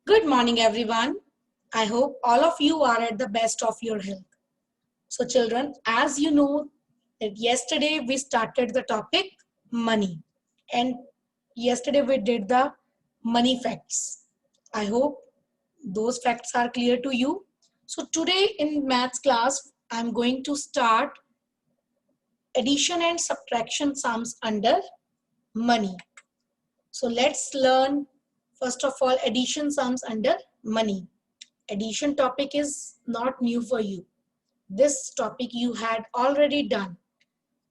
Good morning, everyone. I hope all of you are at the best of your health. So, children, as you know, that yesterday we started the topic money, and yesterday we did the money facts. I hope those facts are clear to you. So, today in maths class, I'm going to start addition and subtraction sums under money. So, let's learn first of all addition sums under money. Addition topic is not new for you. This topic you had already done.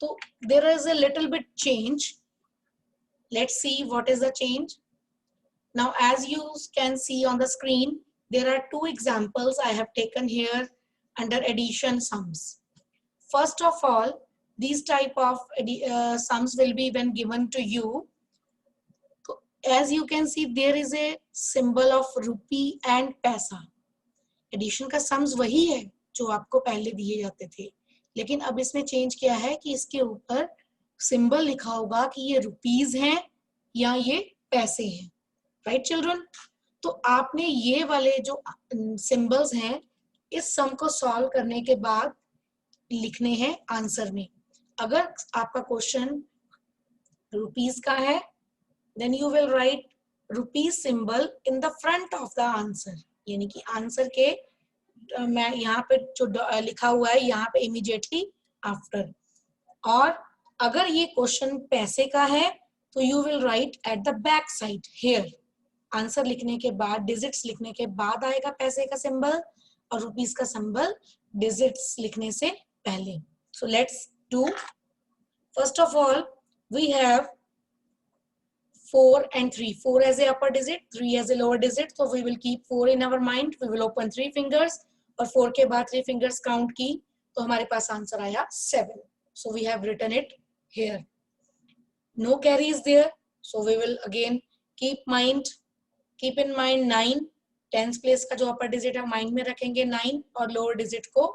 So there is a little bit change. Let's see what is the change. Now as you can see on the screen, there are two examples I have taken here under addition sums. First of all, these type of sums will be when given to you. As you can see, there is a symbol of rupee and paisa. Addition का sums वही है जो आपको पहले दिए जाते थे, लेकिन अब इसमें चेंज किया है कि इसके ऊपर सिंबल लिखा होगा कि ये रुपीज हैं या ये पैसे हैं. Right children? तो आपने ये वाले जो सिंबल्स हैं इस सम को सॉल्व करने के बाद लिखने हैं आंसर में. अगर आपका क्वेश्चन रुपीज का है, then you will write rupees symbol in the front of the answer, यानी कि आंसर के मैं यहाँ पे जो लिखा हुआ है यहाँ पे इमीडिएटली आफ्टर. और अगर ये क्वेश्चन पैसे का है तो you will right at the back side here. Answer लिखने के बाद, डिजिट्स लिखने के बाद आएगा पैसे का सिंबल, और रुपीस का सिंबल डिजिट्स लिखने से पहले. So let's do. First of all we have 4 and 3. 4 as a upper digit, 3 as a lower digit. So we will keep 4 in our mind. We will open 3 fingers और 4 के बाद 3 fingers count की तो हमारे पास answer आया 7. So we have written it here. No carry is there. So we will again keep in mind 9. Tens place का जो upper digit है mind में रखेंगे 9 और lower digit को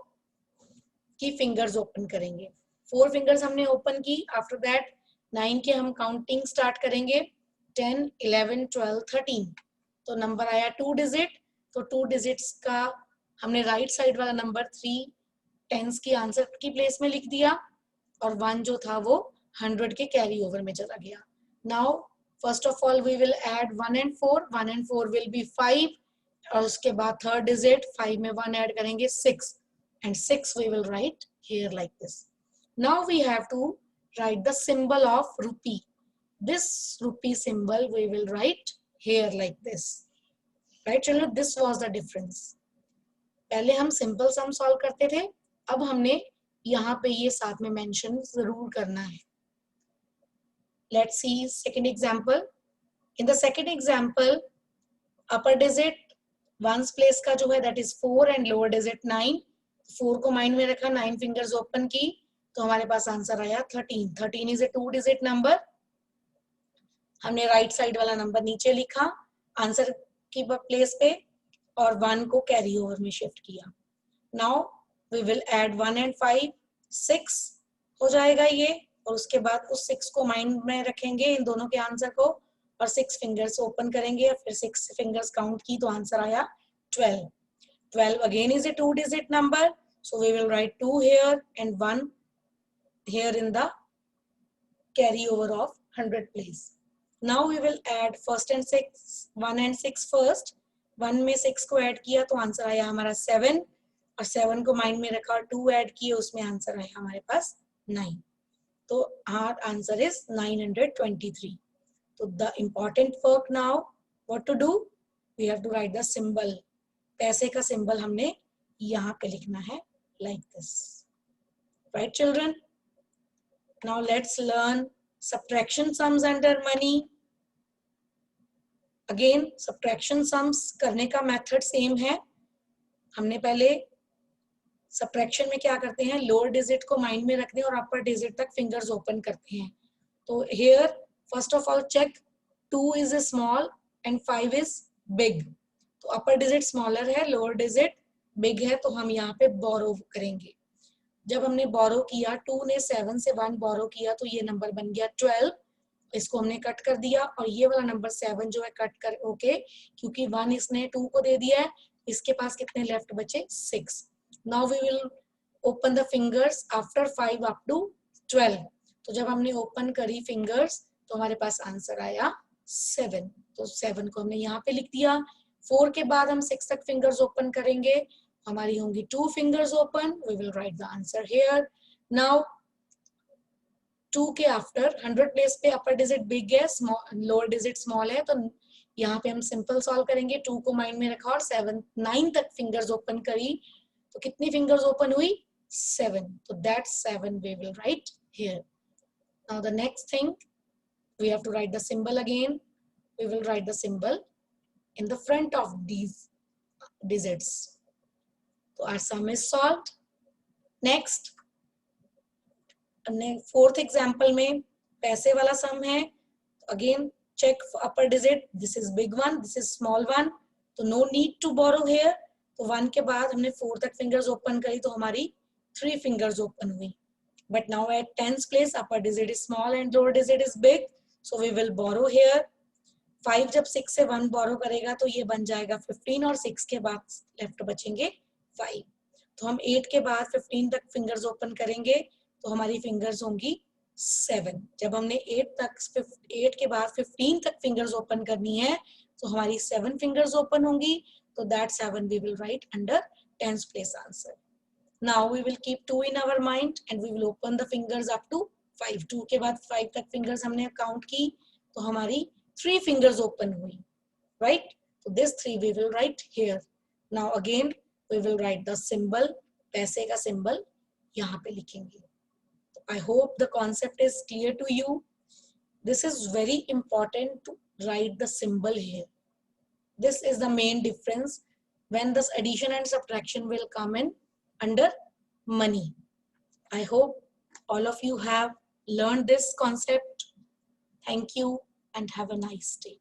की fingers open करेंगे. 4 fingers हमने open की. After that 9 के हम counting start करेंगे. 10, 11, 12, 13. तो नंबर आया 2 डिजिट. तो 2 डिजिट्स का हमने राइट साइड वाला नंबर 3 टेंस की आंसर की प्लेस में लिख दिया, और 1 जो था वो 100 के कैरी ओवर में चला गया. Now first of all we will add 1 and 4. 1 and 4 will be 5, और उसके बाद थर्ड डिजिट 5 में 1 ऐड करेंगे 6, and 6 we will write here like this. Now we have to write the symbol of rupee. This rupee symbol we will write here like this. Right children? This was the difference. पहले हम simple sum solve करते थे, अब हमने यहाँ पे ये साथ में मेंशन जरूर करना है. Let's see second example. In the second example, upper digit ones place का जो है that is 4 and lower digit 9. 4 को माइंड में रखा, 9 fingers open की तो हमारे पास आंसर आया 13. 13 is a 2 digit number. हमने राइट साइड वाला नंबर नीचे लिखा आंसर की प्लेस पे और 1 को कैरी ओवर में शिफ्ट किया. Now we will add 1 and 5, 6 हो जाएगा ये, और उसके बाद उस 6 को माइंड में रखेंगे इन दोनों के आंसर को, और 6 फिंगर्स ओपन करेंगे, फिर 6 फिंगर्स काउंट की तो आंसर आया 12. 12 again is a 2 digit number, so we will write 2 here and 1 here in the carry over of 100 place. Now we will add first and 6, 1 and 6 first. 1 में 6 को add किया तो answer आया हमारा 7, और 7 को माइंड में रखा और 2 ऐड किए, उसमें आंसर आया हमारे पास 9. तो our answer is 923. तो the important work now, what to do? We have to write the symbol. पैसे का symbol हमने यहाँ पे लिखना है like this. Right children? Now let's learn subtraction sums under money. Again subtraction sums करने का मेथड सेम है. हमने पहले सब्ट्रैक्शन में क्या करते हैं, लोअर डिजिट को माइंड में रखते हैं और अपर डिजिट तक फिंगर्स ओपन करते हैं. तो here first of all check 2 is small and 5 is big. तो अपर डिजिट स्मॉलर है, लोअर डिजिट बिग है, तो हम यहाँ पे बोरो करेंगे. जब हमने बोरो किया 2 ने 7 से 1 बोरो किया तो ये नंबर बन गया 12, इसको हमने कट कर दिया और ये वाला नंबर 7 जो है कट कर ओके क्योंकि 1 इसने 2 को दे दिया है, इसके पास कितने लेफ्ट बचे 6। Now we will open the fingers after 5 up to 12। तो जब हमने ओपन करी फिंगर्स तो हमारे पास आंसर आया 7। तो 7 को हमने यहाँ पे लिख दिया। 4 के बाद हम 6 तक फिंगर्स ओपन करेंगे, हमारी होंगी 2 fingers open. We will write the answer here. Now 2 के आफ्टर 100 प्लेस पे अपर डिजिट बिग है, लोअर डिजिट स्मॉल है, तो यहाँ पे हम सिंपल सॉल्व करेंगे। 2 को माइंड में रखा और 7 9 तक फिंगर्स ओपन करी, तो कितनी फिंगर्स ओपन हुई 7। तो that 7 we will write here. Now the next thing we have to write the symbol again. We will write the symbol in the front of these digits. So our sum is solved. Next, fourth example में पैसे वाला sum है. Again check for upper digit. This is big one, this is small one. तो no need to borrow here. तो 1 के बाद हमने 4 तक fingers open करी तो हमारी 3 fingers open हुई. But now at 10th place upper digit is small and lower digit is big. So we will borrow here. 5 जब 6 से 1 borrow करेगा तो ये बन जाएगा 15 और 6 के बाद लेफ्ट बचेंगे 5। तो हम 8 के बाद 15 तक फिंगर्स ओपन करेंगे तो हमारी फिंगर्स होंगी 7। जब हमने 8 के बाद 15 तक फिंगर्स ओपन करनी है तो हमारी 7 फिंगर्स ओपन होंगी। तो that 7 we will write under 10th place answer. Now we will keep 2 in our mind and we will open the fingers up to 5. 2 के बाद 5 तक फिंगर्स हमने काउंट की तो हमारी 3 fingers open हुई, right? So this 3 we will write here. Now again we will write the symbol, पैसे का symbol यहाँ पे लिखेंगे। I hope the concept is clear to you. This is very important to write the symbol here. This is the main difference when this addition and subtraction will come in under money. I hope all of you have learned this concept. Thank you and have a nice day.